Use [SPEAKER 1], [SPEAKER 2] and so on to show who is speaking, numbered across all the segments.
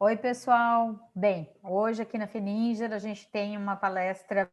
[SPEAKER 1] Oi, pessoal. Bem, hoje aqui na Fininger a gente tem uma palestra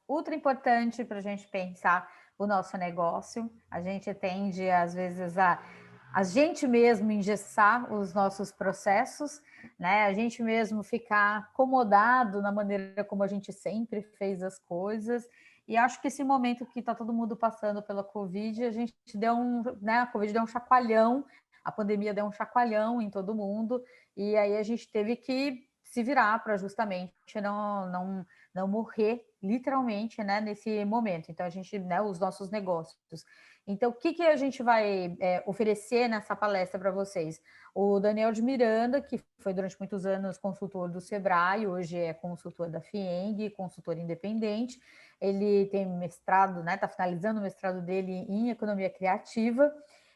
[SPEAKER 1] ultra importante para a gente pensar o nosso negócio. A gente tende, às vezes, a gente mesmo engessar os nossos processos, né? A gente mesmo ficar acomodado na maneira como a gente sempre fez as coisas. E acho que esse momento que está todo mundo passando pela Covid, a gente deu né? A Covid deu um chacoalhão, a pandemia deu um chacoalhão em todo mundo. E aí a gente teve que se virar para justamente não morrer literalmente, né, nesse momento. Então a gente, né, os nossos negócios. Então o que a gente vai oferecer nessa palestra para vocês? O Daniel de Miranda, que foi durante muitos anos consultor do Sebrae, hoje é consultor da FIENG, consultor independente. Ele tem mestrado, né, está finalizando o mestrado dele em economia criativa.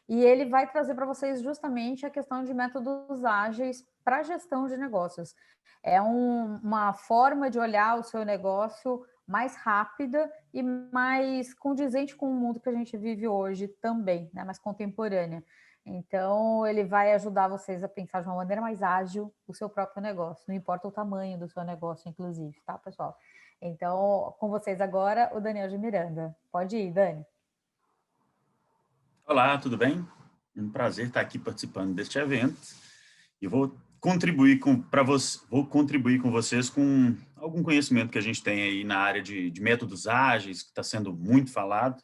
[SPEAKER 1] E ele vai trazer para vocês justamente a questão de métodos ágeis para a gestão de negócios. É uma forma de olhar o seu negócio mais rápida e mais condizente com o mundo que a gente vive hoje também, né? Mais contemporânea. Então, ele vai ajudar vocês a pensar de uma maneira mais ágil o seu próprio negócio, não importa o tamanho do seu negócio, inclusive, tá, pessoal? Então, com vocês agora, o Daniel de Miranda. Pode ir, Dani.
[SPEAKER 2] Olá, tudo bem? Um prazer estar aqui participando deste evento e vou contribuir vou contribuir com vocês com algum conhecimento que a gente tem aí na área de métodos ágeis, que está sendo muito falado.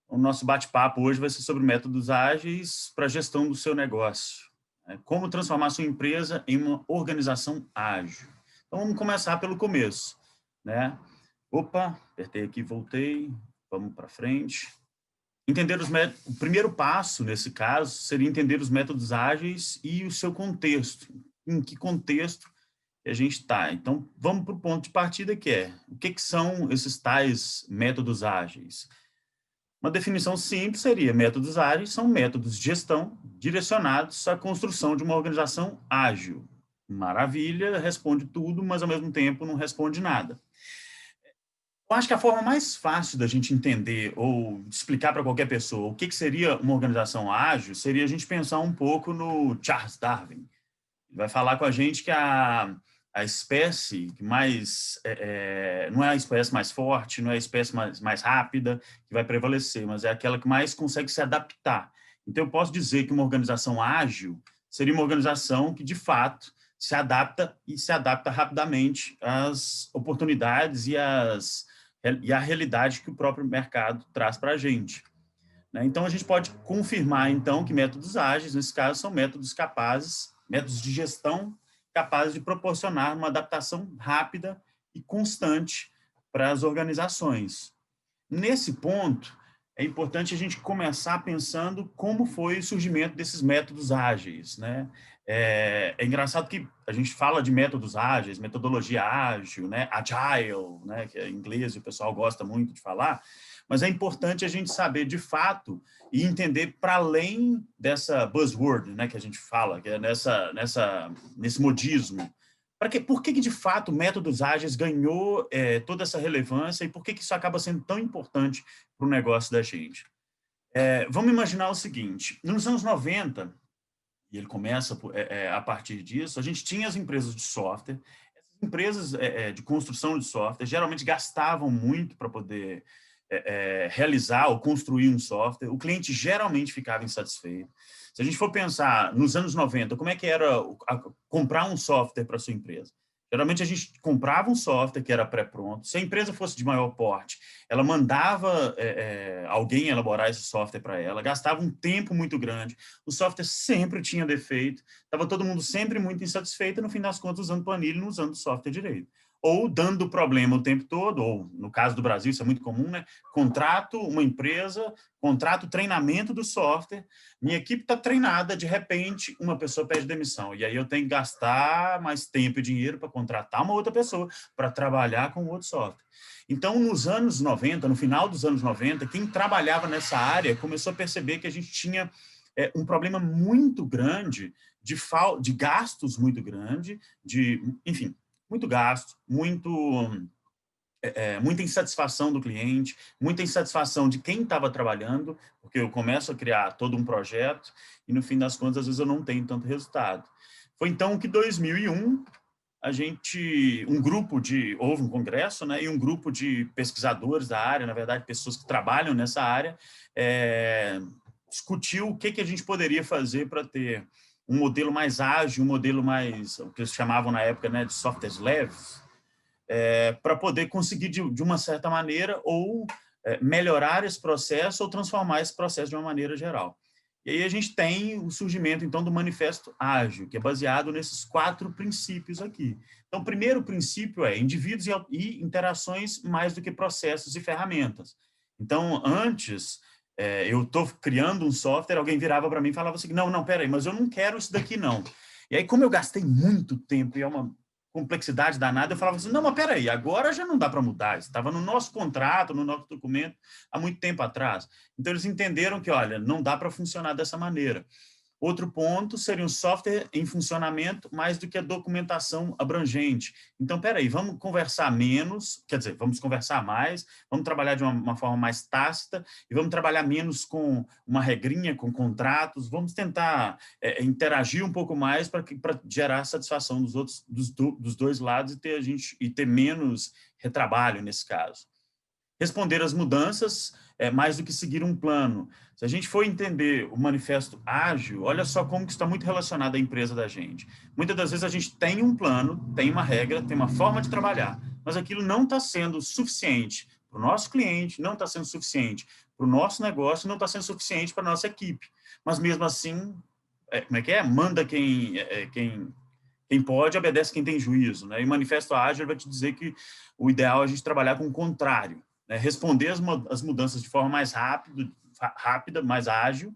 [SPEAKER 2] O nosso bate-papo hoje vai ser sobre métodos ágeis para a gestão do seu negócio, né? Como transformar sua empresa em uma organização ágil. Então, vamos começar pelo começo, né? Opa, apertei aqui, voltei, vamos para frente. O primeiro passo, nesse caso, seria entender os métodos ágeis e o seu contexto. Em que contexto que a gente está. Então, vamos para o ponto de partida, que é o que são esses tais métodos ágeis? Uma definição simples seria: métodos ágeis são métodos de gestão direcionados à construção de uma organização ágil. Maravilha, responde tudo, mas ao mesmo tempo não responde nada. Eu acho que a forma mais fácil da gente entender ou explicar para qualquer pessoa o que seria uma organização ágil seria a gente pensar um pouco no Charles Darwin. Ele vai falar com a gente que a espécie que mais não é a espécie mais forte, não é a espécie mais rápida que vai prevalecer, mas é aquela que mais consegue se adaptar. Então, eu posso dizer que uma organização ágil seria uma organização que, de fato, se adapta e se adapta rapidamente às oportunidades e à realidade que o próprio mercado traz para a gente, né? Então, a gente pode confirmar, então, que métodos ágeis, nesse caso, são métodos de gestão capazes de proporcionar uma adaptação rápida e constante para as organizações. Nesse ponto, é importante a gente começar pensando como foi o surgimento desses métodos ágeis, né? É engraçado que a gente fala de métodos ágeis, metodologia ágil, né? Agile, né? Que é em inglês e o pessoal gosta muito de falar, mas é importante a gente saber de fato e entender para além dessa buzzword, né? Que a gente fala, que é nesse modismo. Por que de fato métodos ágeis ganhou toda essa relevância e por que isso acaba sendo tão importante para o negócio da gente? Vamos imaginar o seguinte: nos anos 90, e ele começa a partir disso, a gente tinha as empresas de software. Essas empresas de construção de software geralmente gastavam muito para poder realizar ou construir um software. O cliente geralmente ficava insatisfeito. Se a gente for pensar nos anos 90, como é que era comprar um software para a sua empresa? Geralmente a gente comprava um software que era pré-pronto. Se a empresa fosse de maior porte, ela mandava alguém elaborar esse software para ela, gastava um tempo muito grande, o software sempre tinha defeito, estava todo mundo sempre muito insatisfeito e, no fim das contas, usando planilha e não usando o software direito. Ou dando problema o tempo todo, ou no caso do Brasil isso é muito comum, né? Contrato uma empresa, contrato o treinamento do software, minha equipe está treinada, de repente uma pessoa pede demissão, e aí eu tenho que gastar mais tempo e dinheiro para contratar uma outra pessoa para trabalhar com outro software. Então, nos anos 90, no final dos anos 90, quem trabalhava nessa área começou a perceber que a gente tinha um problema muito grande de gastos muito grande, enfim, muito gasto, muita insatisfação do cliente, muita insatisfação de quem estava trabalhando, porque eu começo a criar todo um projeto e, no fim das contas, às vezes eu não tenho tanto resultado. Foi então que, em 2001, houve um congresso, né, e um grupo de pesquisadores da área, na verdade, pessoas que trabalham nessa área, discutiu o que a gente poderia fazer para ter um modelo mais ágil, um modelo mais, o que eles chamavam na época, né, de softwares leves, para poder conseguir, de uma certa maneira, ou melhorar esse processo ou transformar esse processo de uma maneira geral. E aí a gente tem o surgimento, então, do Manifesto Ágil, que é baseado nesses 4 princípios aqui. Então, o primeiro princípio é indivíduos e interações mais do que processos e ferramentas. Então, antes, eu estou criando um software, alguém virava para mim e falava assim, não, peraí, mas eu não quero isso daqui, não. E aí, como eu gastei muito tempo e é uma complexidade danada, eu falava assim, não, mas peraí, agora já não dá para mudar, isso estava no nosso contrato, no nosso documento, há muito tempo atrás. Então, eles entenderam que, olha, não dá para funcionar dessa maneira. Outro ponto seria um software em funcionamento mais do que a documentação abrangente. Então, peraí, vamos conversar menos, quer dizer, vamos conversar mais, vamos trabalhar de uma forma mais tácita e vamos trabalhar menos com uma regrinha, com contratos, vamos tentar interagir um pouco mais para gerar satisfação dos dois lados e ter menos retrabalho nesse caso. Responder às mudanças mais do que seguir um plano. Se a gente for entender o manifesto ágil, olha só como que está muito relacionado à empresa da gente. Muitas das vezes a gente tem um plano, tem uma regra, tem uma forma de trabalhar, mas aquilo não está sendo suficiente para o nosso cliente, não está sendo suficiente para o nosso negócio, não está sendo suficiente para a nossa equipe. Mas mesmo assim, como é que é? Manda quem pode, obedece quem tem juízo, né? E o manifesto ágil vai te dizer que o ideal é a gente trabalhar com o contrário, né? Responder as mudanças de forma mais rápida, mais ágil,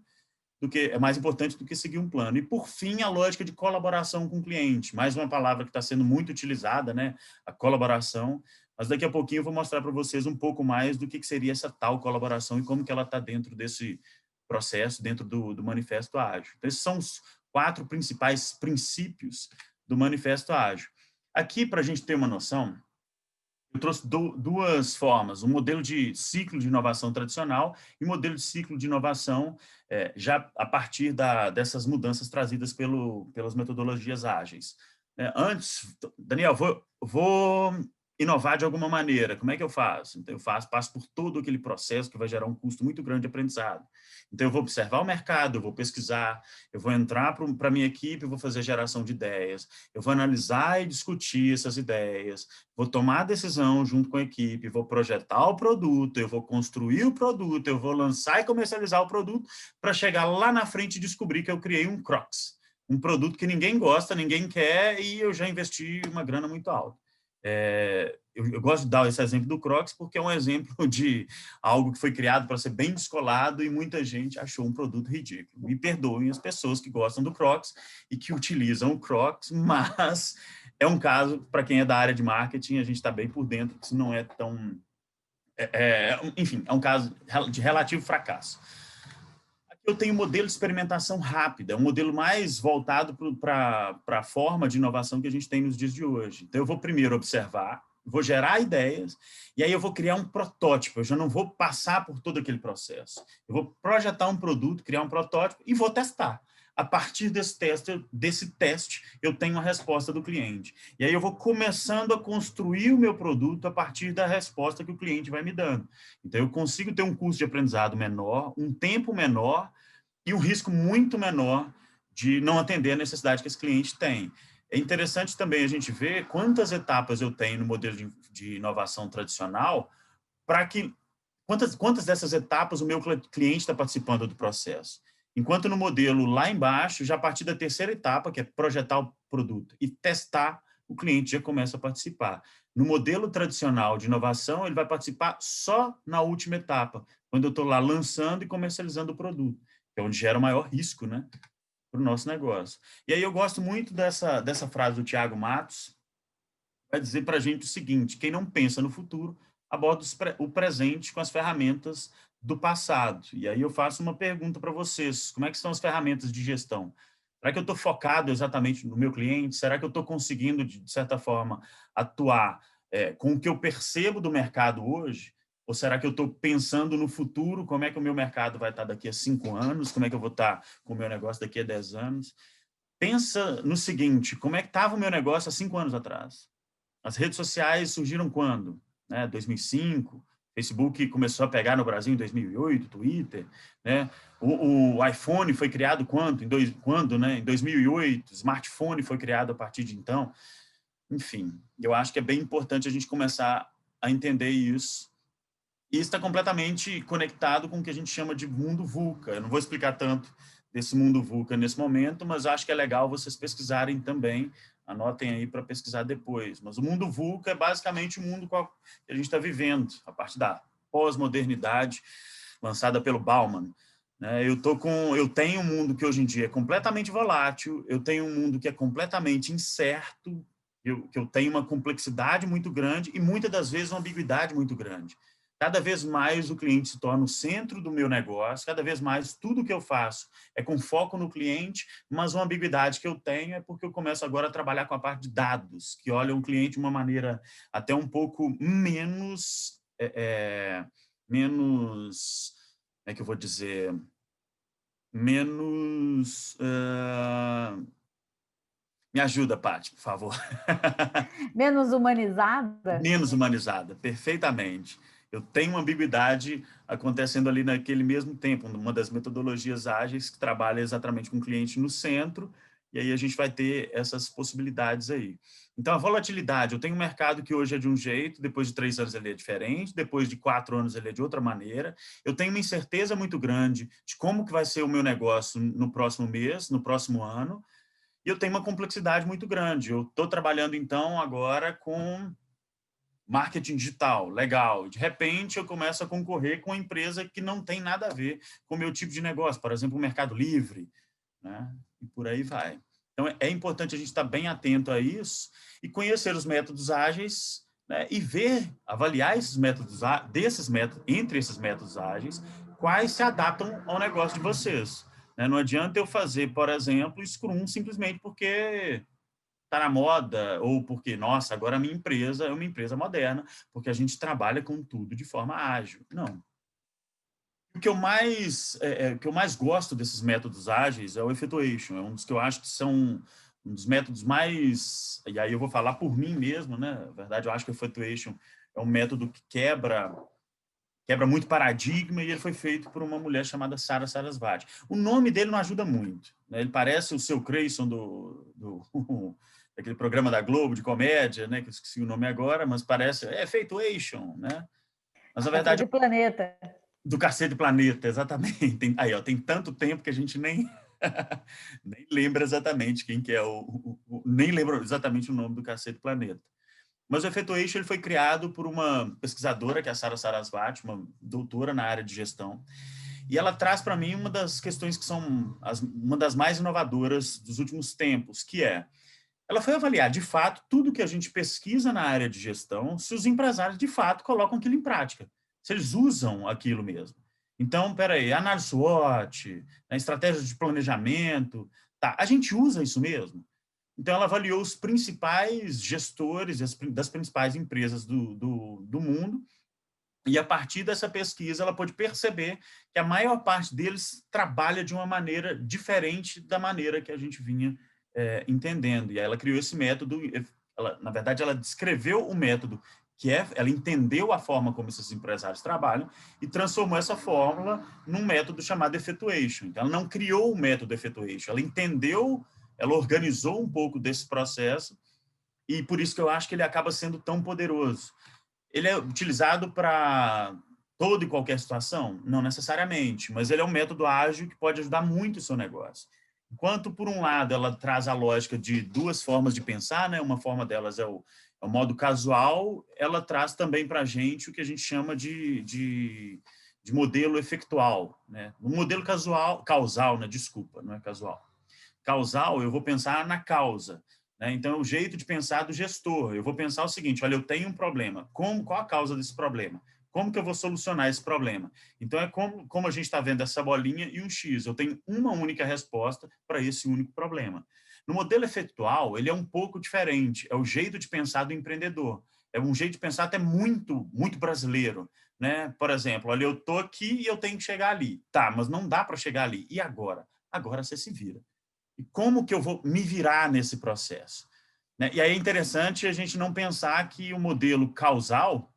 [SPEAKER 2] é mais importante do que seguir um plano. E, por fim, a lógica de colaboração com o cliente. Mais uma palavra que está sendo muito utilizada, né? A colaboração. Mas daqui a pouquinho eu vou mostrar para vocês um pouco mais do que seria essa tal colaboração e como que ela está dentro desse processo, dentro do manifesto ágil. Então, esses são os 4 principais princípios do manifesto ágil. Aqui, para a gente ter uma noção, eu trouxe 2 formas, um modelo de ciclo de inovação tradicional e um modelo de ciclo de inovação já a partir dessas mudanças trazidas pelas metodologias ágeis. Antes, Daniel, vou inovar de alguma maneira, como é que eu faço? Então, eu passo por todo aquele processo que vai gerar um custo muito grande de aprendizado. Então, eu vou observar o mercado, eu vou pesquisar, eu vou entrar para a minha equipe, eu vou fazer geração de ideias, eu vou analisar e discutir essas ideias, vou tomar a decisão junto com a equipe, vou projetar o produto, eu vou construir o produto, eu vou lançar e comercializar o produto para chegar lá na frente e descobrir que eu criei um Crocs, um produto que ninguém gosta, ninguém quer e eu já investi uma grana muito alta. Eu gosto de dar esse exemplo do Crocs porque é um exemplo de algo que foi criado para ser bem descolado e muita gente achou um produto ridículo. Me perdoem as pessoas que gostam do Crocs e que utilizam o Crocs, mas é um caso, para quem é da área de marketing, a gente está bem por dentro, que isso não é tão... enfim, é um caso de relativo fracasso. Eu tenho um modelo de experimentação rápida, um modelo mais voltado para a forma de inovação que a gente tem nos dias de hoje. Então, eu vou primeiro observar, vou gerar ideias, e aí eu vou criar um protótipo, eu já não vou passar por todo aquele processo. Eu vou projetar um produto, criar um protótipo e vou testar. A partir desse teste, eu tenho a resposta do cliente. E aí eu vou começando a construir o meu produto a partir da resposta que o cliente vai me dando. Então, eu consigo ter um custo de aprendizado menor, um tempo menor e um risco muito menor de não atender a necessidade que esse cliente tem. É interessante também a gente ver quantas etapas eu tenho no modelo de inovação tradicional para que quantas dessas etapas o meu cliente está participando do processo. Enquanto no modelo lá embaixo, já a partir da terceira etapa, que é projetar o produto e testar, o cliente já começa a participar. No modelo tradicional de inovação, ele vai participar só na última etapa, quando eu estou lá lançando e comercializando o produto, que é onde gera o maior risco, né, para o nosso negócio. E aí eu gosto muito dessa frase do Thiago Matos, vai dizer para a gente o seguinte: quem não pensa no futuro aborda o presente com as ferramentas do passado. E aí eu faço uma pergunta para vocês: como é que são as ferramentas de gestão? Será que eu estou focado exatamente no meu cliente? Será que eu estou conseguindo, de certa forma, atuar com o que eu percebo do mercado hoje? Ou será que eu estou pensando no futuro? Como é que o meu mercado vai estar daqui a 5 anos? Como é que eu vou estar com o meu negócio daqui a 10 anos? pensa no seguinte, como é que estava o meu negócio há 5 anos atrás? As redes sociais surgiram quando? Né? 2005, Facebook começou a pegar no Brasil em 2008, Twitter, né? O iPhone foi criado quando, né? Em 2008, o smartphone foi criado a partir de então. Enfim, eu acho que é bem importante a gente começar a entender isso. E está completamente conectado com o que a gente chama de mundo VUCA. Eu não vou explicar tanto desse mundo VUCA nesse momento, mas acho que é legal vocês pesquisarem também. Anotem aí para pesquisar depois. Mas o mundo VUCA é basicamente o mundo que a gente está vivendo, a partir da pós-modernidade, lançada pelo Bauman. Eu tenho um mundo que hoje em dia é completamente volátil, eu tenho um mundo que é completamente incerto, que eu tenho uma complexidade muito grande e muitas das vezes uma ambiguidade muito grande. Cada vez mais o cliente se torna o centro do meu negócio, cada vez mais tudo que eu faço é com foco no cliente, mas uma ambiguidade que eu tenho é porque eu começo agora a trabalhar com a parte de dados, que olha o cliente de uma maneira até um pouco menos, como é que eu vou dizer, menos... me ajuda, Paty, por favor.
[SPEAKER 1] Menos humanizada?
[SPEAKER 2] Menos humanizada, perfeitamente. Eu tenho uma ambiguidade acontecendo ali naquele mesmo tempo, uma das metodologias ágeis que trabalha exatamente com o cliente no centro, e aí a gente vai ter essas possibilidades aí. Então, a volatilidade, eu tenho um mercado que hoje é de um jeito, depois de 3 anos ele é diferente, depois de 4 anos ele é de outra maneira. Eu tenho uma incerteza muito grande de como que vai ser o meu negócio no próximo mês, no próximo ano, e eu tenho uma complexidade muito grande. Eu estou trabalhando, então, agora com marketing digital, legal. De repente, eu começo a concorrer com uma empresa que não tem nada a ver com o meu tipo de negócio, por exemplo, o Mercado Livre, né? E por aí vai. Então, é importante a gente estar bem atento a isso e conhecer os métodos ágeis, né? E avaliar esses métodos, entre esses métodos ágeis, quais se adaptam ao negócio de vocês. Né? Não adianta eu fazer, por exemplo, Scrum simplesmente porque está na moda, ou porque, nossa, agora a minha empresa é uma empresa moderna, porque a gente trabalha com tudo de forma ágil. Não. O que eu mais gosto desses métodos ágeis é o Effectuation, é um dos que eu acho que são um dos métodos mais, e aí eu vou falar por mim mesmo, né? Na verdade, eu acho que o Effectuation é um método que quebra muito paradigma, e ele foi feito por uma mulher chamada Sara Sarasvati. O nome dele não ajuda muito, né? Ele parece o seu Creyson daquele programa da Globo de comédia, né? Que eu esqueci o nome agora, mas parece Effectuation, né? Mas na verdade
[SPEAKER 1] Cacete Planeta.
[SPEAKER 2] do Cacete Planeta, exatamente. Aí, ó, tem tanto tempo que a gente nem nem lembra exatamente quem que é nem lembra exatamente o nome do Cacete Planeta. Mas o Effectuation ele foi criado por uma pesquisadora, que é a Sara Sarasvati, uma doutora na área de gestão, e ela traz para mim uma das questões que são uma das mais inovadoras dos últimos tempos, que é, ela foi avaliar, de fato, tudo que a gente pesquisa na área de gestão, se os empresários, de fato, colocam aquilo em prática, se eles usam aquilo mesmo. Então, espera aí, análise SWOT, estratégia de planejamento, tá, a gente usa isso mesmo? Então, ela avaliou os principais gestores das principais empresas do mundo, e a partir dessa pesquisa, ela pôde perceber que a maior parte deles trabalha de uma maneira diferente da maneira que a gente vinha entendendo. E aí ela criou esse método, na verdade, ela descreveu o método, ela entendeu a forma como esses empresários trabalham e transformou essa fórmula num método chamado Effectuation. Então, ela não criou o método Effectuation, ela entendeu, ela organizou um pouco desse processo, e por isso que eu acho que ele acaba sendo tão poderoso. Ele é utilizado para toda e qualquer situação? Não necessariamente, mas ele é um método ágil que pode ajudar muito o seu negócio. Enquanto, por um lado, ela traz a lógica de 2 formas de pensar, né? Uma forma delas é o modo casual, ela traz também para a gente o que a gente chama de modelo efeitual. Né? O modelo causal, né? Desculpa, não é casual. Causal, eu vou pensar na causa. Né? Então, é o jeito de pensar do gestor. Eu vou pensar o seguinte, olha, eu tenho um problema. Qual a causa desse problema? Como que eu vou solucionar esse problema? Então, é como a gente está vendo essa bolinha e um X. Eu tenho uma única resposta para esse único problema. No modelo efeitual, ele é um pouco diferente. É o jeito de pensar do empreendedor. É um jeito de pensar até muito, muito brasileiro. Né? Por exemplo, olha, eu estou aqui e eu tenho que chegar ali. Tá, mas não dá para chegar ali. E agora? Agora você se vira. E como que eu vou me virar nesse processo? Né? E aí é interessante a gente não pensar que o modelo causal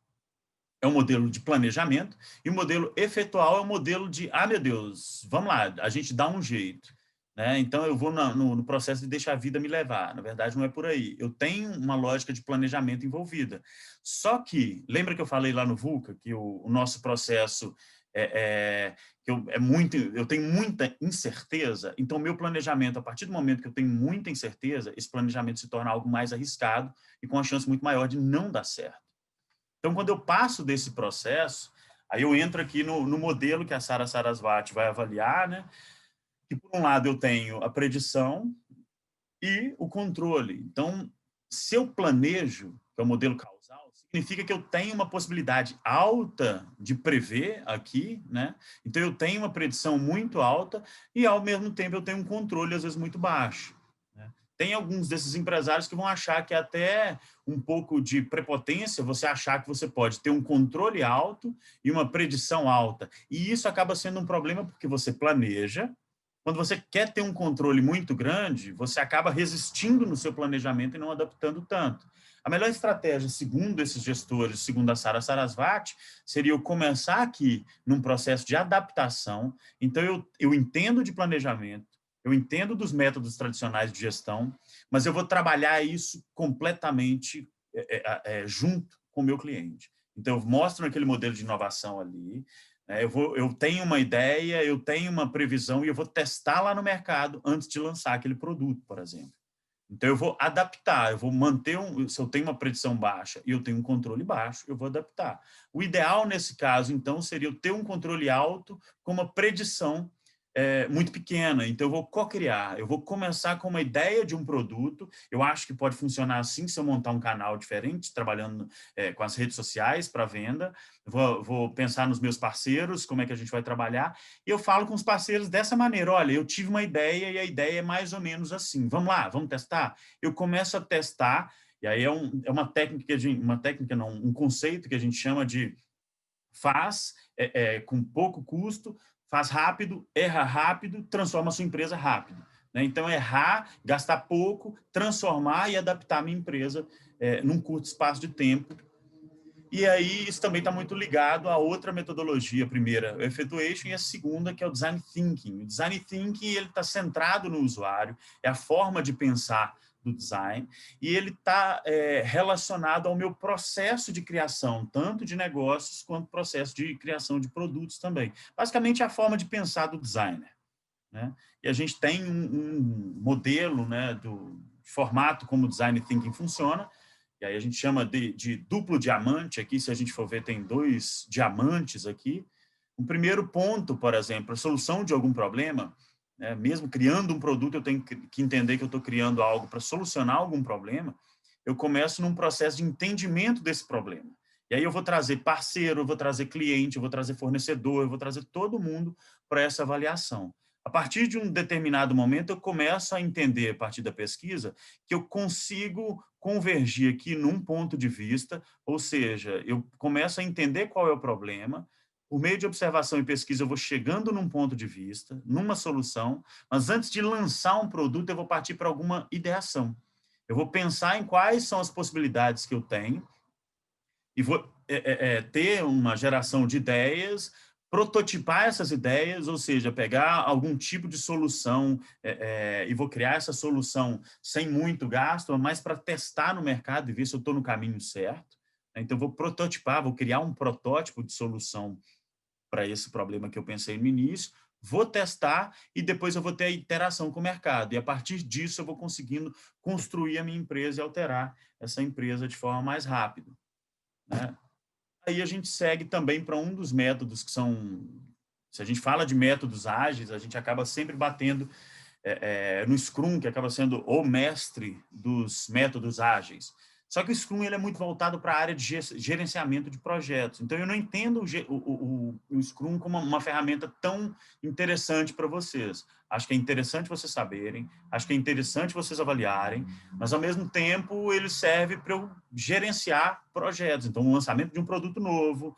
[SPEAKER 2] é um modelo de planejamento e o modelo efetual é um modelo de, meu Deus, vamos lá, a gente dá um jeito. Né? Então, eu vou no processo de deixar a vida me levar. Na verdade, não é por aí. Eu tenho uma lógica de planejamento envolvida. Só que, lembra que eu falei lá no VUCA que o nosso processo eu tenho muita incerteza, então meu planejamento, a partir do momento que eu tenho muita incerteza, esse planejamento se torna algo mais arriscado e com uma chance muito maior de não dar certo. Então, quando eu passo desse processo, aí eu entro aqui no modelo que a Sara Sarasvati vai avaliar, né? Que, por um lado, eu tenho a predição e o controle. Então, se eu planejo, que é o modelo causal, significa que eu tenho uma possibilidade alta de prever aqui, né? Então, eu tenho uma predição muito alta e, ao mesmo tempo, eu tenho um controle, às vezes, muito baixo. Né? Tem alguns desses empresários que vão achar que até um pouco de prepotência você achar que você pode ter um controle alto e uma predição alta. E isso acaba sendo um problema porque você planeja. Quando você quer ter um controle muito grande, você acaba resistindo no seu planejamento e não adaptando tanto. A melhor estratégia, segundo esses gestores, segundo a Sara Sarasvati, seria eu começar aqui num processo de adaptação. Então, eu entendo de planejamento, eu entendo dos métodos tradicionais de gestão, mas eu vou trabalhar isso completamente junto com o meu cliente. Então, eu mostro aquele modelo de inovação ali, eu tenho uma ideia, eu tenho uma previsão e eu vou testar lá no mercado antes de lançar aquele produto, por exemplo. Então, eu vou adaptar, eu vou manter, se eu tenho uma predição baixa e eu tenho um controle baixo, eu vou adaptar. O ideal, nesse caso, então, seria eu ter um controle alto com uma predição muito pequena. Então, eu vou co-criar, eu vou começar com uma ideia de um produto. Eu acho que pode funcionar assim se eu montar um canal diferente, trabalhando com as redes sociais para venda. Vou pensar nos meus parceiros, como é que a gente vai trabalhar. E eu falo com os parceiros dessa maneira: olha, eu tive uma ideia e a ideia é mais ou menos assim. Vamos lá, vamos testar? Eu começo a testar, e aí é uma técnica não, um conceito que a gente chama de faz com pouco custo, faz rápido, erra rápido, transforma a sua empresa rápido. Né? Então, errar, gastar pouco, transformar e adaptar a minha empresa num curto espaço de tempo. E aí, isso também está muito ligado a outra metodologia. A primeira, o Effectuation, e a segunda, que é o Design Thinking. O Design Thinking está centrado no usuário, é a forma de pensar do design, e ele está relacionado ao meu processo de criação, tanto de negócios quanto processo de criação de produtos também. Basicamente, é a forma de pensar do designer. Né? E a gente tem um modelo, né, do formato como o Design Thinking funciona, e aí a gente chama de duplo diamante aqui. Se a gente for ver, tem 2 diamantes aqui. O primeiro ponto, por exemplo, a solução de algum problema, né, mesmo criando um produto, eu tenho que entender que eu estou criando algo para solucionar algum problema. Eu começo num processo de entendimento desse problema. E aí eu vou trazer parceiro, eu vou trazer cliente, eu vou trazer fornecedor, eu vou trazer todo mundo para essa avaliação. A partir de um determinado momento, eu começo a entender, a partir da pesquisa, que eu consigo convergir aqui num ponto de vista, ou seja, eu começo a entender qual é o problema. Por meio de observação e pesquisa, eu vou chegando num ponto de vista, numa solução, mas antes de lançar um produto, eu vou partir para alguma ideação. Eu vou pensar em quais são as possibilidades que eu tenho e vou ter uma geração de ideias, prototipar essas ideias, ou seja, pegar algum tipo de solução e vou criar essa solução sem muito gasto, mas para testar no mercado e ver se eu estou no caminho certo. Então, vou prototipar, vou criar um protótipo de solução para esse problema que eu pensei no início, vou testar e depois eu vou ter a interação com o mercado. E, a partir disso, eu vou conseguindo construir a minha empresa e alterar essa empresa de forma mais rápida. Né? Aí a gente segue também para um dos métodos que são... Se a gente fala de métodos ágeis, a gente acaba sempre batendo no Scrum, que acaba sendo o mestre dos métodos ágeis. Só que o Scrum ele é muito voltado para a área de gerenciamento de projetos. Então, eu não entendo o Scrum como uma ferramenta tão interessante para vocês. Acho que é interessante vocês saberem, acho que é interessante vocês avaliarem, mas, ao mesmo tempo, ele serve para eu gerenciar projetos. Então, o lançamento de um produto novo,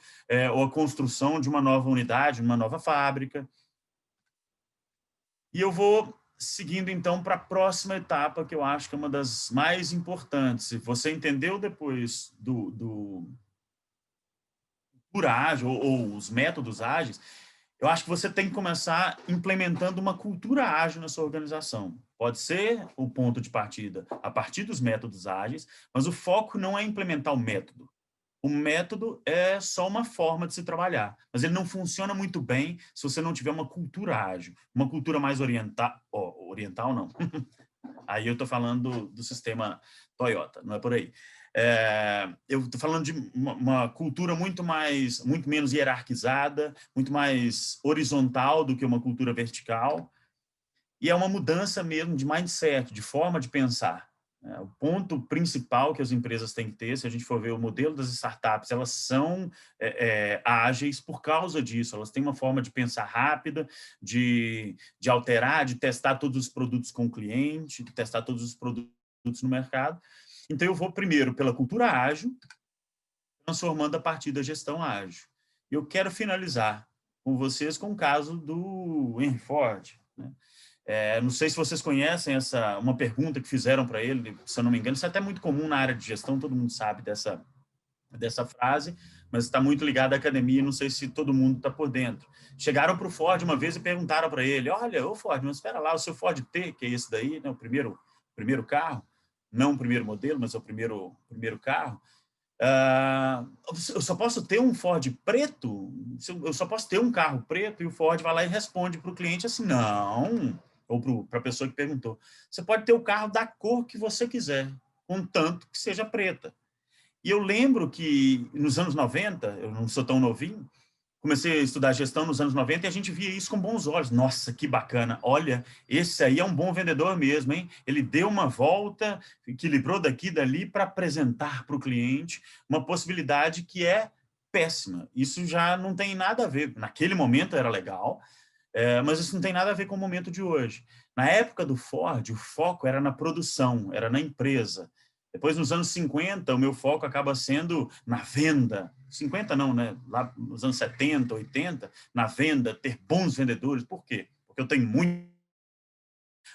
[SPEAKER 2] ou a construção de uma nova unidade, uma nova fábrica. E eu vou seguindo, então, para a próxima etapa, que eu acho que é uma das mais importantes. Se você entendeu depois do cultura ágil ou os métodos ágeis, eu acho que você tem que começar implementando uma cultura ágil na sua organização. Pode ser o ponto de partida a partir dos métodos ágeis, mas o foco não é implementar o método. O método é só uma forma de se trabalhar, mas ele não funciona muito bem se você não tiver uma cultura ágil, uma cultura mais oriental, oriental não. Aí eu estou falando do sistema Toyota, não é por aí. Eu estou falando de uma cultura muito menos hierarquizada, muito mais horizontal do que uma cultura vertical, e é uma mudança mesmo de mindset, de forma de pensar. O ponto principal que as empresas têm que ter, se a gente for ver o modelo das startups, elas são ágeis por causa disso, elas têm uma forma de pensar rápida, de alterar, de testar todos os produtos com o cliente, de testar todos os produtos no mercado. Então, eu vou primeiro pela cultura ágil, transformando a partir da gestão ágil. Eu quero finalizar com vocês com o caso do Henry Ford, né? Não sei se vocês conhecem uma pergunta que fizeram para ele, se eu não me engano, isso é até muito comum na área de gestão, todo mundo sabe dessa frase, mas está muito ligado à academia, não sei se todo mundo está por dentro. Chegaram para o Ford uma vez e perguntaram para ele, olha, ô Ford, mas espera lá, o seu Ford T, que é esse daí, né, o primeiro carro, não o primeiro modelo, mas é o primeiro carro, eu só posso ter um Ford preto? Eu só posso ter um carro preto? E o Ford vai lá e responde para o cliente assim, não, ou para a pessoa que perguntou, você pode ter o carro da cor que você quiser, contanto que seja preta. E eu lembro que nos anos 90, eu não sou tão novinho, comecei a estudar gestão nos anos 90 e a gente via isso com bons olhos. Nossa, que bacana. Olha, esse aí é um bom vendedor mesmo, hein? Ele deu uma volta, equilibrou daqui e dali para apresentar para o cliente uma possibilidade que é péssima. Isso já não tem nada a ver. Naquele momento era legal, mas isso não tem nada a ver com o momento de hoje. Na época do Ford, o foco era na produção, era na empresa. Depois, nos anos 50, o meu foco acaba sendo na venda. 50 não, né? Lá nos anos 70, 80, na venda, ter bons vendedores. Por quê? Porque eu tenho muito.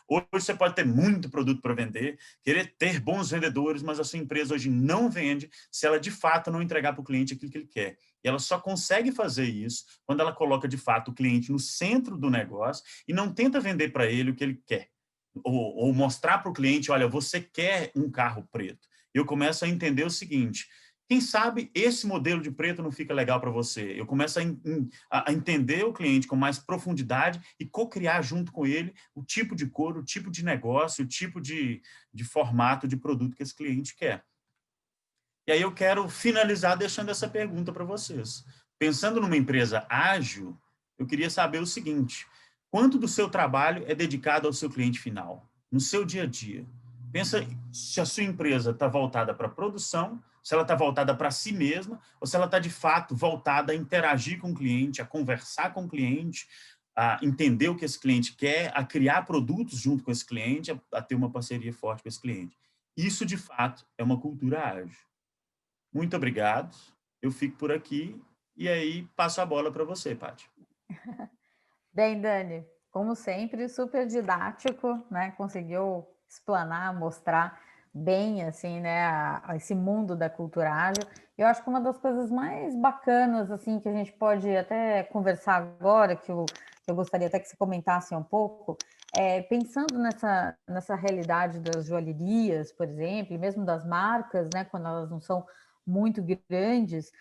[SPEAKER 2] Hoje você pode ter muito produto para vender, querer ter bons vendedores, mas a sua empresa hoje não vende se ela de fato não entregar para o cliente aquilo que ele quer. E ela só consegue fazer isso quando ela coloca de fato o cliente no centro do negócio e não tenta vender para ele o que ele quer. Ou mostrar para o cliente, olha, você quer um carro preto. Eu começo a entender o seguinte, quem sabe esse modelo de preto não fica legal para você? Eu começo a entender o cliente com mais profundidade e co-criar junto com ele o tipo de cor, o tipo de negócio, o tipo de formato de produto que esse cliente quer. E aí eu quero finalizar deixando essa pergunta para vocês. Pensando numa empresa ágil, eu queria saber o seguinte, quanto do seu trabalho é dedicado ao seu cliente final, no seu dia a dia? Pensa se a sua empresa está voltada para a produção, se ela está voltada para si mesma, ou se ela está, de fato, voltada a interagir com o cliente, a conversar com o cliente, a entender o que esse cliente quer, a criar produtos junto com esse cliente, a ter uma parceria forte com esse cliente. Isso, de fato, é uma cultura ágil. Muito obrigado. Eu fico por aqui e aí passo a bola para você, Paty.
[SPEAKER 1] Bem, Dani, como sempre, super didático, né? Conseguiu explanar, mostrar bem, assim, né, esse mundo da cultura ágil. Eu acho que uma das coisas mais bacanas, assim, que a gente pode até conversar agora, que eu gostaria até que você comentasse um pouco, pensando nessa realidade das joalherias, por exemplo, e mesmo das marcas, né, quando elas não são muito grandes,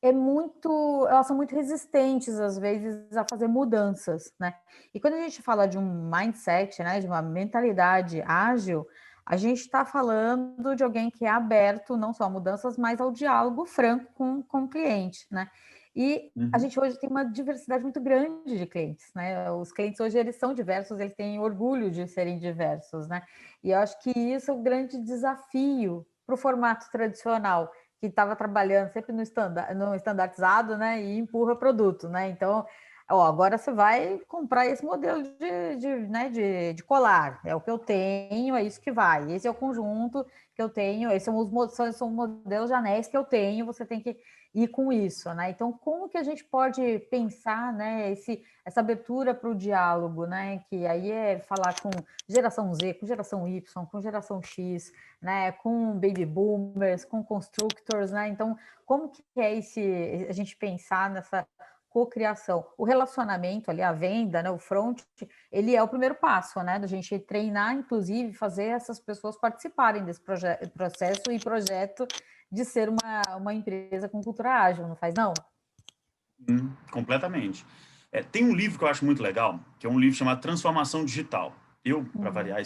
[SPEAKER 1] elas são muito resistentes, às vezes, a fazer mudanças, né? E quando a gente fala de um mindset, né, de uma mentalidade ágil, a gente está falando de alguém que é aberto não só a mudanças, mas ao diálogo franco com o cliente, né? E a gente hoje tem uma diversidade muito grande de clientes, né? Os clientes hoje eles são diversos, eles têm orgulho de serem diversos, né? E eu acho que isso é um grande desafio para o formato tradicional, que estava trabalhando sempre no estandartizado, né, e empurra produto, né? Então, ó, agora você vai comprar esse modelo né, de colar, é o que eu tenho, é isso que vai, esse é o conjunto que eu tenho, esses são modelos de anéis que eu tenho, você tem que ir com isso, né? Então, como que a gente pode pensar, né, essa abertura para o diálogo, né? Que aí é falar com geração Z, com geração Y, com geração X, né? Com baby boomers, com constructors, né? Então, como que é a gente pensar nessa cocriação? O relacionamento ali, a venda, né, o front, ele é o primeiro passo, né, da gente treinar, inclusive, fazer essas pessoas participarem desse processo e projeto de ser uma empresa com cultura ágil, não faz não?
[SPEAKER 2] Completamente. Tem um livro que eu acho muito legal, que é um livro chamado Transformação Digital. Eu, para variar,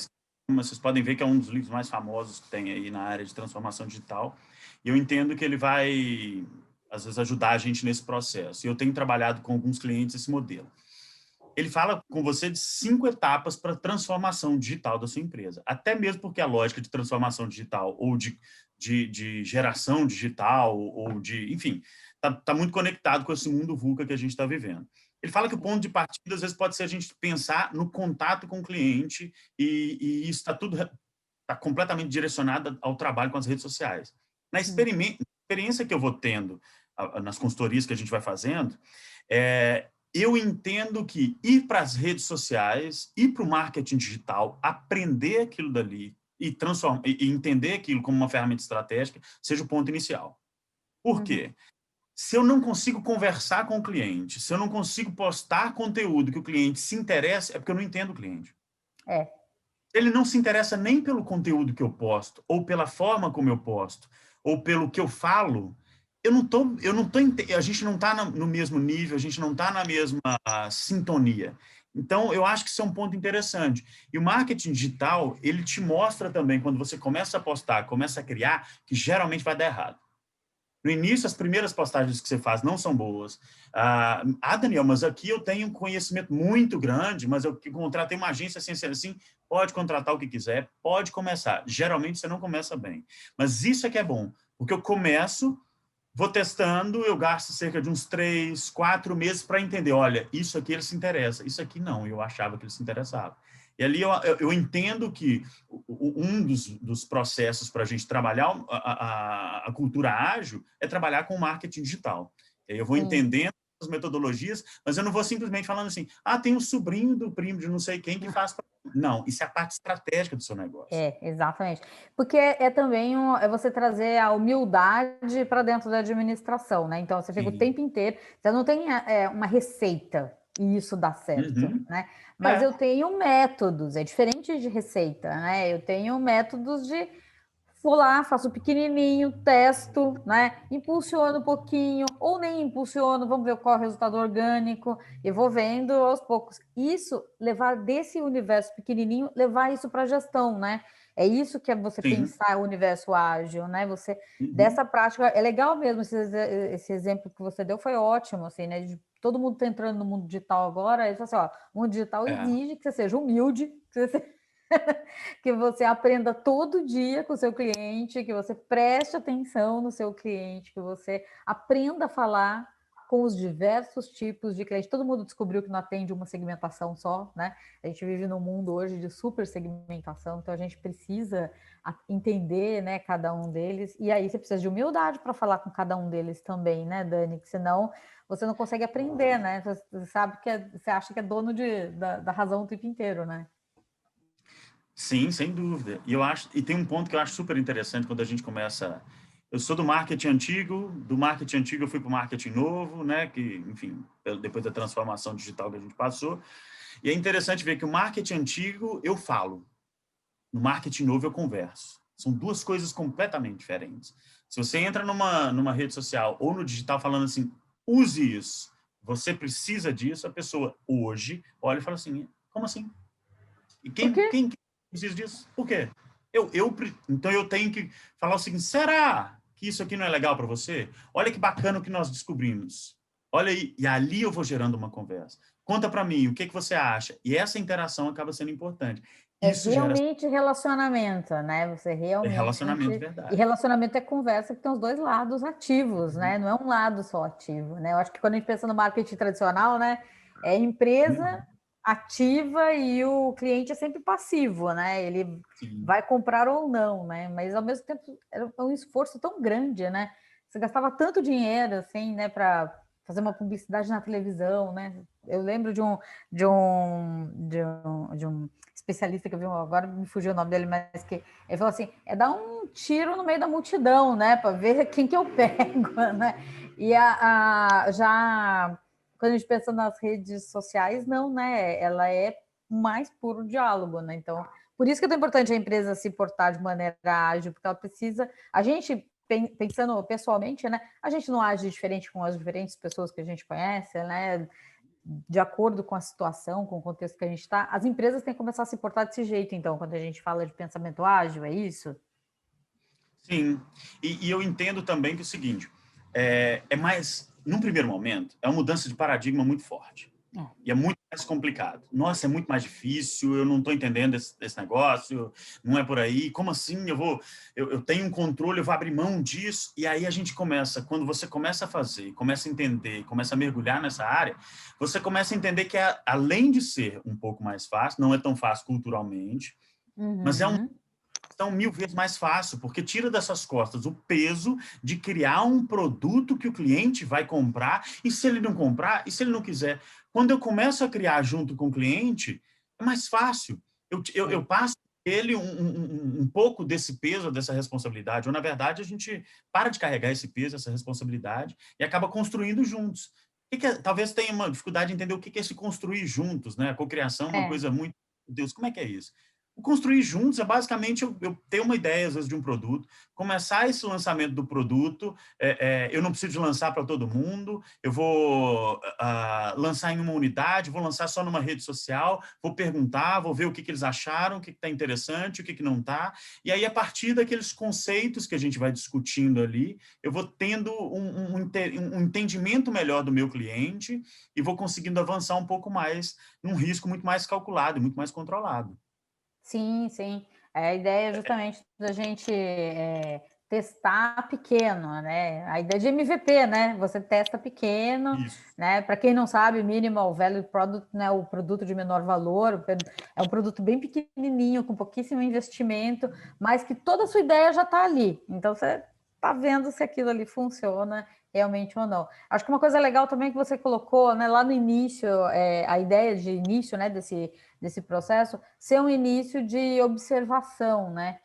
[SPEAKER 2] mas vocês podem ver que é um dos livros mais famosos que tem aí na área de transformação digital. E eu entendo que ele vai, às vezes, ajudar a gente nesse processo. E eu tenho trabalhado com alguns clientes esse modelo. Ele fala com você de 5 etapas para a transformação digital da sua empresa. Até mesmo porque a lógica de transformação digital ou de geração digital ou enfim, está muito conectado com esse mundo VUCA que a gente está vivendo. Ele fala que o ponto de partida, às vezes, pode ser a gente pensar no contato com o cliente e isso está completamente direcionado ao trabalho com as redes sociais. Na experiência que eu vou tendo nas consultorias que a gente vai fazendo, eu entendo que ir para as redes sociais, ir para o marketing digital, aprender aquilo dali e entender aquilo como uma ferramenta estratégica, seja o ponto inicial. Por quê? Se eu não consigo conversar com o cliente, se eu não consigo postar conteúdo que o cliente se interessa, é porque eu não entendo o cliente. Ele não se interessa nem pelo conteúdo que eu posto, ou pela forma como eu posto, ou pelo que eu falo, a gente não está no mesmo nível, a gente não está na mesma sintonia. Então, eu acho que isso é um ponto interessante. E o marketing digital, ele te mostra também, quando você começa a postar, começa a criar, que geralmente vai dar errado. No início, as primeiras postagens que você faz não são boas. Daniel, mas aqui eu tenho um conhecimento muito grande, mas eu contratei uma agência assim, pode contratar o que quiser, pode começar. Geralmente, você não começa bem. Mas isso é que é bom, porque eu começo, vou testando, eu gasto cerca de uns 3, 4 meses para entender, olha, isso aqui ele se interessa, isso aqui não, eu achava que ele se interessava. E ali eu entendo que um dos processos para a gente trabalhar a cultura ágil é trabalhar com marketing digital. Eu vou entendendo as metodologias, mas eu não vou simplesmente falando assim, tem um sobrinho do primo de não sei quem que faz... Não, isso é a parte estratégica do seu negócio.
[SPEAKER 1] Exatamente. Porque também você trazer a humildade para dentro da administração, né? Então, você fica o tempo inteiro... Você não tem uma receita e isso dá certo, né? Mas eu tenho métodos, é diferente de receita, né? Eu tenho métodos de... Vou lá, faço pequenininho, testo, né? Impulsiono um pouquinho, ou nem impulsiono, vamos ver qual é o resultado orgânico, e vou vendo aos poucos. Isso, levar desse universo pequenininho, levar isso para a gestão, né? É isso que é você pensar o universo ágil, né? Você, dessa prática, é legal mesmo, esse exemplo que você deu foi ótimo, assim, né? Todo mundo está entrando no mundo digital agora, ele fala assim, ó, o mundo digital exige que você seja humilde, que você que você aprenda todo dia com o seu cliente, que você preste atenção no seu cliente, que você aprenda a falar com os diversos tipos de cliente. Todo mundo descobriu que não atende uma segmentação só, né? A gente vive num mundo hoje de super segmentação, então a gente precisa entender, né, cada um deles. E aí você precisa de humildade para falar com cada um deles também, né, Dani? Que senão você não consegue aprender, né? Você sabe que você acha que é dono da razão o tempo inteiro, né?
[SPEAKER 2] Sim, sem dúvida. E tem um ponto que eu acho super interessante quando a gente começa. Eu sou do marketing antigo eu fui para o marketing novo, né? Que, enfim, depois da transformação digital que a gente passou. E é interessante ver que o marketing antigo eu falo, no marketing novo eu converso. São duas coisas completamente diferentes. Se você entra numa rede social ou no digital falando assim, use isso, você precisa disso, a pessoa hoje olha e fala assim, como assim? E quem precisa disso? Por quê? Então eu tenho que falar o seguinte, será que isso aqui não é legal para você? Olha que bacana o que nós descobrimos. Olha aí, e ali eu vou gerando uma conversa. Conta para mim, o que você acha? E essa interação acaba sendo importante. Isso
[SPEAKER 1] realmente relacionamento, né? Você realmente...
[SPEAKER 2] relacionamento de verdade.
[SPEAKER 1] E relacionamento é conversa que tem os dois lados ativos, né? Não é um lado só ativo, né? Eu acho que quando a gente pensa no marketing tradicional, né? É empresa ativa e o cliente é sempre passivo, né? Ele
[SPEAKER 2] Sim.
[SPEAKER 1] vai comprar ou não, né? Mas ao mesmo tempo era um esforço tão grande, né? Você gastava tanto dinheiro assim, né, para fazer uma publicidade na televisão, né? Eu lembro de um especialista que eu vi, agora me fugiu o nome dele, mas que ele falou assim: é dar um tiro no meio da multidão, né, para ver quem que eu pego, né? E já quando a gente pensa nas redes sociais, não, né? Ela é mais puro diálogo, né? Então, por isso que é tão importante a empresa se portar de maneira ágil, porque ela precisa. A gente, pensando pessoalmente, né? A gente não age diferente com as diferentes pessoas que a gente conhece, né? De acordo com a situação, com o contexto que a gente está. As empresas têm que começar a se portar desse jeito, então, quando a gente fala de pensamento ágil, é isso?
[SPEAKER 2] Sim, e eu entendo também que é o seguinte, é mais, num primeiro momento, é uma mudança de paradigma muito forte. E é muito mais complicado. Nossa, é muito mais difícil, eu não estou entendendo esse negócio, não é por aí. Como assim? Eu tenho um controle, eu vou abrir mão disso. E aí a gente começa, quando você começa a fazer, começa a entender, começa a mergulhar nessa área, você começa a entender que além de ser um pouco mais fácil, não é tão fácil culturalmente, mas é
[SPEAKER 1] Uhum.
[SPEAKER 2] então, 1000 vezes mais fácil, porque tira dessas costas o peso de criar um produto que o cliente vai comprar, e se ele não comprar, e se ele não quiser. Quando eu começo a criar junto com o cliente, é mais fácil. Eu passo ele um pouco desse peso, dessa responsabilidade, ou, na verdade, a gente para de carregar esse peso, essa responsabilidade, e acaba construindo juntos. Talvez tenha uma dificuldade de entender o que é se construir juntos, né? A cocriação é uma
[SPEAKER 1] É.
[SPEAKER 2] coisa muito... Deus, como é que é isso? O construir juntos é basicamente eu ter uma ideia, às vezes, de um produto, começar esse lançamento do produto, eu não preciso de lançar para todo mundo, eu vou lançar em uma unidade, vou lançar só numa rede social, vou perguntar, vou ver o que eles acharam, o que está interessante, o que não está, e aí, a partir daqueles conceitos que a gente vai discutindo ali, eu vou tendo um entendimento melhor do meu cliente e vou conseguindo avançar um pouco mais num risco muito mais calculado e muito mais controlado.
[SPEAKER 1] Sim, sim. A ideia é justamente da gente testar pequeno, né? A ideia de MVP, né? Você testa pequeno,
[SPEAKER 2] Isso.
[SPEAKER 1] né? Para quem não sabe, minimal value product, né? O produto de menor valor, é um produto bem pequenininho, com pouquíssimo investimento, mas que toda a sua ideia já está ali. Então você está vendo se aquilo ali funciona realmente ou não. Acho que uma coisa legal também que você colocou, né? Lá no início, a ideia de início, né? Desse processo, ser um início de observação, né?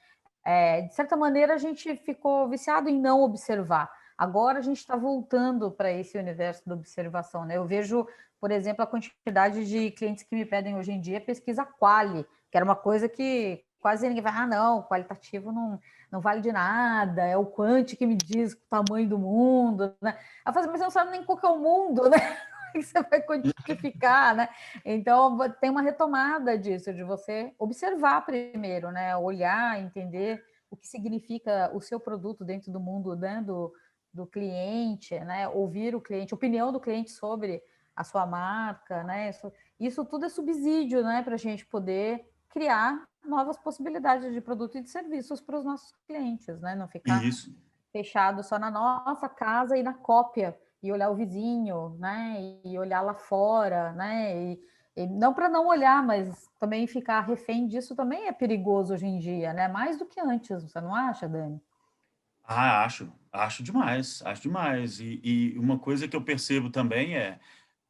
[SPEAKER 1] De certa maneira, a gente ficou viciado em não observar. Agora a gente está voltando para esse universo da observação, né? Eu vejo, por exemplo, a quantidade de clientes que me pedem hoje em dia pesquisa quali, que era uma coisa que quase ninguém vai, não, qualitativo não vale de nada, é o quant que me diz o tamanho do mundo, né? Eu falo, mas você não sabe nem qual que é o mundo, né? Que você vai quantificar, né? Então tem uma retomada disso, de você observar primeiro, né? Olhar, entender o que significa o seu produto dentro do mundo, né? do cliente, né? Ouvir o cliente, opinião do cliente sobre a sua marca, né? Isso tudo é subsídio, né? Para a gente poder criar novas possibilidades de produto e de serviços para os nossos clientes, né? Não ficar
[SPEAKER 2] Isso.
[SPEAKER 1] fechado só na nossa casa e na cópia, e olhar o vizinho, né? E olhar lá fora, né? E não para não olhar, mas também ficar refém disso também é perigoso hoje em dia, né? Mais do que antes, você não acha, Dani?
[SPEAKER 2] Acho demais, acho demais. E uma coisa que eu percebo também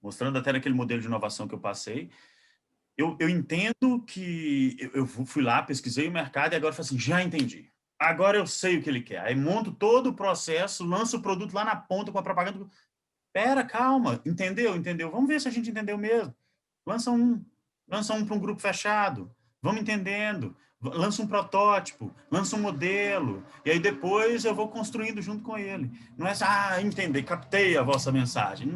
[SPEAKER 2] mostrando até naquele modelo de inovação que eu passei, eu entendo que eu fui lá, pesquisei o mercado e agora eu falo assim, já entendi. Agora eu sei o que ele quer. Aí monto todo o processo, lanço o produto lá na ponta com a propaganda. Pera, calma, entendeu? Entendeu? Vamos ver se a gente entendeu mesmo. Lança um, lança um para um grupo fechado. Vamos entendendo. Lança um protótipo, lança um modelo, e aí depois eu vou construindo junto com ele. Não é assim, entendi, captei a vossa mensagem.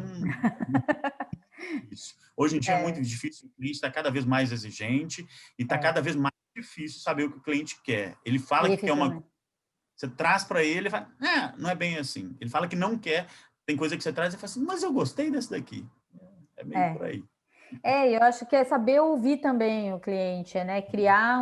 [SPEAKER 2] Isso. Hoje em dia é muito
[SPEAKER 1] É,
[SPEAKER 2] difícil, o cliente está cada vez mais exigente e está
[SPEAKER 1] é,
[SPEAKER 2] cada vez mais difícil saber o que o cliente quer. Ele fala que quer uma coisa,
[SPEAKER 1] efetivamente.
[SPEAKER 2] você traz para ele e fala, não é bem assim. Ele fala que não quer, tem coisa que você traz e fala assim, mas eu gostei desse daqui. É meio
[SPEAKER 1] É.
[SPEAKER 2] por aí.
[SPEAKER 1] Eu acho que é saber ouvir também o cliente, né? Criar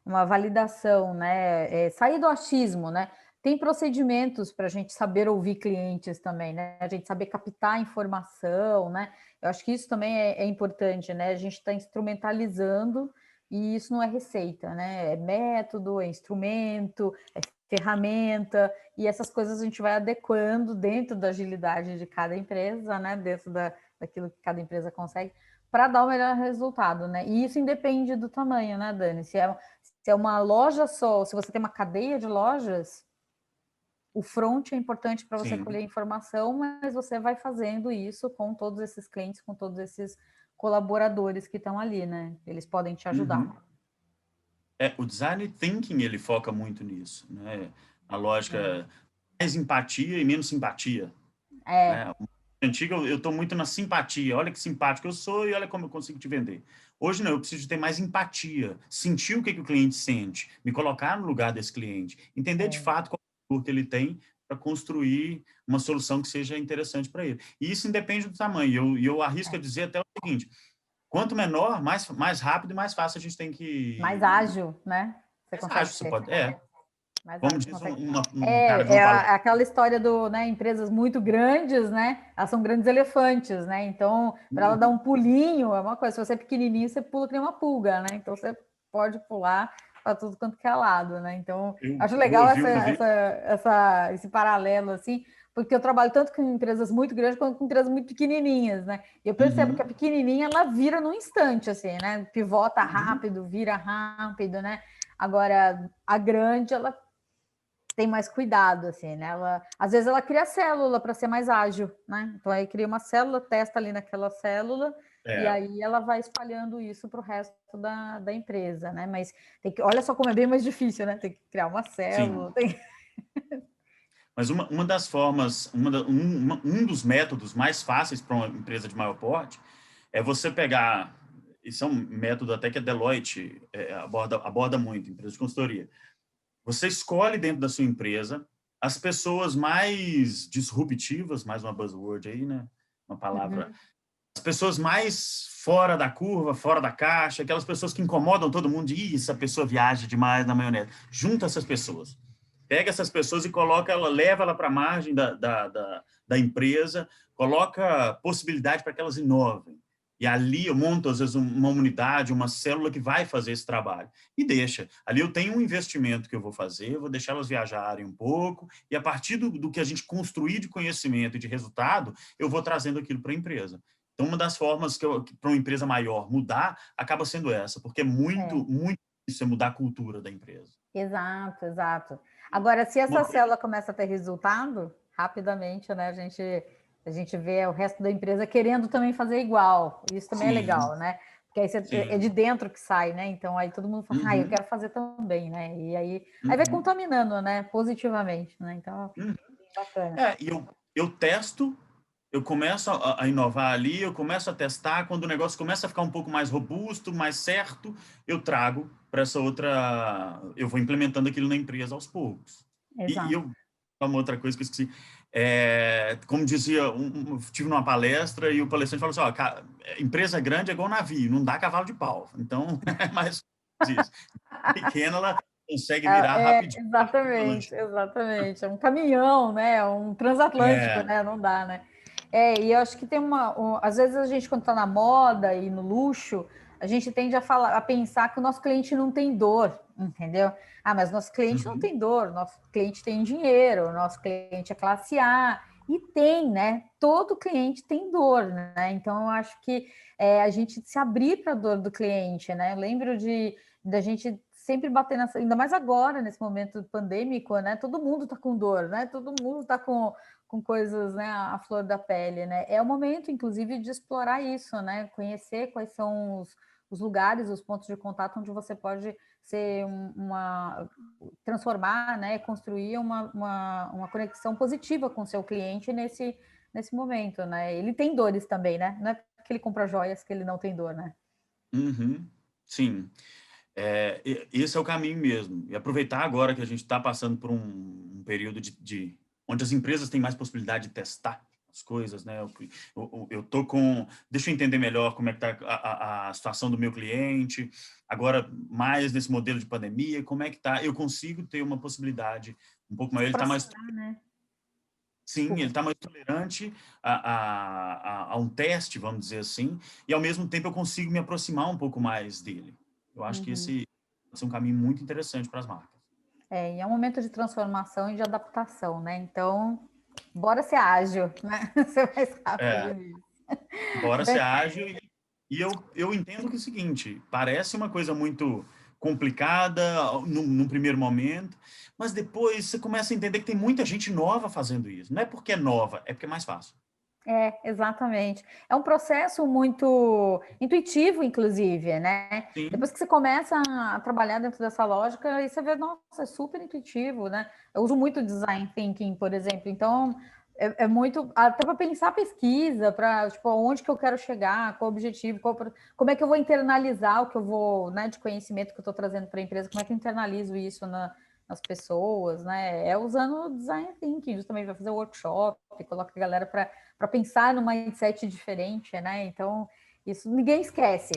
[SPEAKER 1] uma validação, né? Sair do achismo, né? tem procedimentos para a gente saber ouvir clientes também, né? A gente saber captar informação, né? Eu acho que isso também é importante, né? A gente está instrumentalizando e isso não é receita, né? É método, é instrumento, é ferramenta, e essas coisas a gente vai adequando dentro da agilidade de cada empresa, né? Dentro daquilo que cada empresa consegue, para dar o melhor resultado, né? E isso independe do tamanho, né, Dani? Se é uma loja só, se você tem uma cadeia de lojas, o front é importante para você
[SPEAKER 2] Sim.
[SPEAKER 1] colher informação, mas você vai fazendo isso com todos esses clientes, com todos esses colaboradores que estão ali, né? Eles podem te ajudar.
[SPEAKER 2] Uhum. O design thinking, ele foca muito nisso, né? A lógica mais empatia e menos simpatia. Né? Antiga, eu estou muito na simpatia. Olha que simpático eu sou e olha como eu consigo te vender. Hoje não, eu preciso ter mais empatia, sentir o que o cliente sente, me colocar no lugar desse cliente, entender de fato qual é o que ele tem para construir uma solução que seja interessante para ele. E isso independe do tamanho. E eu arrisco a dizer até o seguinte: quanto menor, mais rápido e mais fácil a gente tem que...
[SPEAKER 1] Mais ágil, né? Você
[SPEAKER 2] Mais
[SPEAKER 1] consegue
[SPEAKER 2] ágil, você
[SPEAKER 1] ser.
[SPEAKER 2] pode...
[SPEAKER 1] Mais
[SPEAKER 2] Como
[SPEAKER 1] ágil,
[SPEAKER 2] diz
[SPEAKER 1] consegue.
[SPEAKER 2] um cara de uma palavra...
[SPEAKER 1] Aquela história do, né, empresas muito grandes, né? Elas são grandes elefantes, né? Então, para ela dar um pulinho, é uma coisa. Se você é pequenininho, você pula que nem uma pulga, né? Então, você pode pular para tudo quanto que é lado, né? Então, acho
[SPEAKER 2] Eu
[SPEAKER 1] legal
[SPEAKER 2] ouvi uma vez...
[SPEAKER 1] esse paralelo, assim, porque eu trabalho tanto com empresas muito grandes quanto com empresas muito pequenininhas, né? E eu percebo que a pequenininha, ela vira num instante, assim, né? Pivota rápido, vira rápido, né? Agora, a grande, ela tem mais cuidado, assim, né? Às vezes ela cria célula para ser mais ágil, né? Então aí cria uma célula, testa ali naquela célula e aí ela vai espalhando isso para o resto da empresa, né? Mas olha só como é bem mais difícil, né? Tem que criar uma célula.
[SPEAKER 2] Sim. Mas uma das formas, um dos métodos mais fáceis para uma empresa de maior porte é você pegar, isso é um método até que a Deloitte aborda muito, empresa de consultoria. Você escolhe dentro da sua empresa as pessoas mais disruptivas, mais uma buzzword aí, né? Uma palavra. As pessoas mais fora da curva, fora da caixa, aquelas pessoas que incomodam todo mundo. Essa pessoa viaja demais na maionese. Junta essas pessoas. Pega essas pessoas e leva ela para a margem da empresa, coloca possibilidade para que elas inovem. E ali eu monto, às vezes, uma unidade, uma célula que vai fazer esse trabalho. E deixa. Ali eu tenho um investimento que eu vou fazer, eu vou deixar elas viajarem um pouco, e a partir do que a gente construir de conhecimento e de resultado, eu vou trazendo aquilo para a empresa. Então, uma das formas que para uma empresa maior mudar, acaba sendo essa, porque muito isso é mudar a cultura da empresa.
[SPEAKER 1] Exato, exato. Agora, se essa célula começa a ter resultado, rapidamente, né, a gente vê o resto da empresa querendo também fazer igual. Isso também é legal, né? Porque aí é de dentro que sai, né? Então aí todo mundo fala assim, eu quero fazer também, né? E aí vai contaminando, né? Positivamente, né? Então, bacana.
[SPEAKER 2] E eu testo, eu começo a inovar ali, eu começo a testar, quando o negócio começa a ficar um pouco mais robusto, mais certo, eu trago para essa outra... Eu vou implementando aquilo na empresa aos poucos.
[SPEAKER 1] Exato.
[SPEAKER 2] Uma outra coisa que eu esqueci, como dizia, tive numa palestra e o palestrante falou assim, empresa grande é igual navio, não dá cavalo de pau. Então, é mais isso. Pequena, ela consegue virar rapidinho.
[SPEAKER 1] Exatamente. É um caminhão, né? Um transatlântico, né? Não dá, né? E eu acho que tem às vezes a gente, quando está na moda e no luxo, a gente tende a pensar que o nosso cliente não tem dor, entendeu? Mas nosso cliente não tem dor, nosso cliente tem dinheiro, nosso cliente é classe A, e tem, né? Todo cliente tem dor, né? Então eu acho que a gente se abrir para a dor do cliente, né? Eu lembro da gente sempre bater nessa, ainda mais agora, nesse momento pandêmico, né? Todo mundo está com dor, né? Todo mundo está com coisas, né, à flor da pele, né? É o momento, inclusive, de explorar isso, né? Conhecer quais são os lugares, os pontos de contato onde você pode ser transformar, né? Construir uma conexão positiva com o seu cliente nesse momento, né? Ele tem dores também, né? Não é porque ele compra joias que ele não tem dor, né?
[SPEAKER 2] Sim. Esse é o caminho mesmo. E aproveitar agora que a gente está passando por um período onde as empresas têm mais possibilidade de testar as coisas, né? Eu tô com... Deixa eu entender melhor como é que tá a situação do meu cliente, agora mais nesse modelo de pandemia, como é que tá? Eu consigo ter uma possibilidade um pouco maior, ele tá mais...
[SPEAKER 1] Né?
[SPEAKER 2] Sim, ele está mais tolerante a um teste, vamos dizer assim, e ao mesmo tempo eu consigo me aproximar um pouco mais dele. Eu acho que esse é um caminho muito interessante para as marcas.
[SPEAKER 1] E é um momento de transformação e de adaptação, né? Então, bora ser ágil, né? Ser mais rápido nisso.
[SPEAKER 2] Bora ser ágil. E eu entendo que é o seguinte, parece uma coisa muito complicada num primeiro momento, mas depois você começa a entender que tem muita gente nova fazendo isso. Não é porque é nova, é porque é mais fácil.
[SPEAKER 1] Exatamente. É um processo muito intuitivo, inclusive, né?
[SPEAKER 2] Sim.
[SPEAKER 1] Depois que você começa a trabalhar dentro dessa lógica, aí você vê, nossa, é super intuitivo, né? Eu uso muito design thinking, por exemplo, então é muito até para pensar pesquisa, para tipo, onde que eu quero chegar, qual o objetivo, como é que eu vou internalizar o que eu vou, né, de conhecimento que eu estou trazendo para a empresa, como é que eu internalizo isso nas pessoas, né? É usando o design thinking, justamente vai fazer workshop, coloca a galera para pensar num mindset diferente, né? Então, isso ninguém esquece,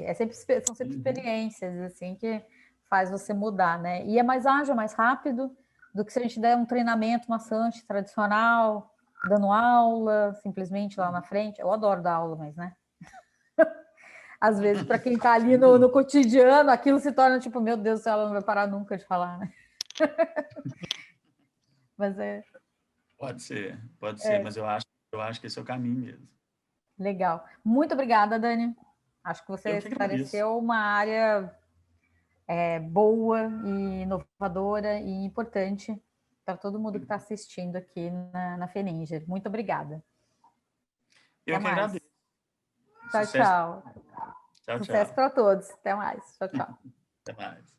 [SPEAKER 1] são sempre experiências assim que faz você mudar, né? E é mais ágil, mais rápido do que se a gente der um treinamento maçante tradicional, dando aula, simplesmente lá na frente. Eu adoro dar aula, mas, né? Às vezes, para quem está ali no cotidiano, aquilo se torna tipo, meu Deus do céu, ela não vai parar nunca de falar, né? Mas
[SPEAKER 2] Pode ser, mas eu acho que esse é o caminho mesmo.
[SPEAKER 1] Legal. Muito obrigada, Dani. Acho que você esclareceu uma área boa e inovadora e importante para todo mundo que está assistindo aqui na Feninger. Muito obrigada.
[SPEAKER 2] Eu que agradeço.
[SPEAKER 1] Tchau, tchau.
[SPEAKER 2] Tchau,
[SPEAKER 1] Sucesso para todos. Até mais. Tchau, tchau.
[SPEAKER 2] Até mais.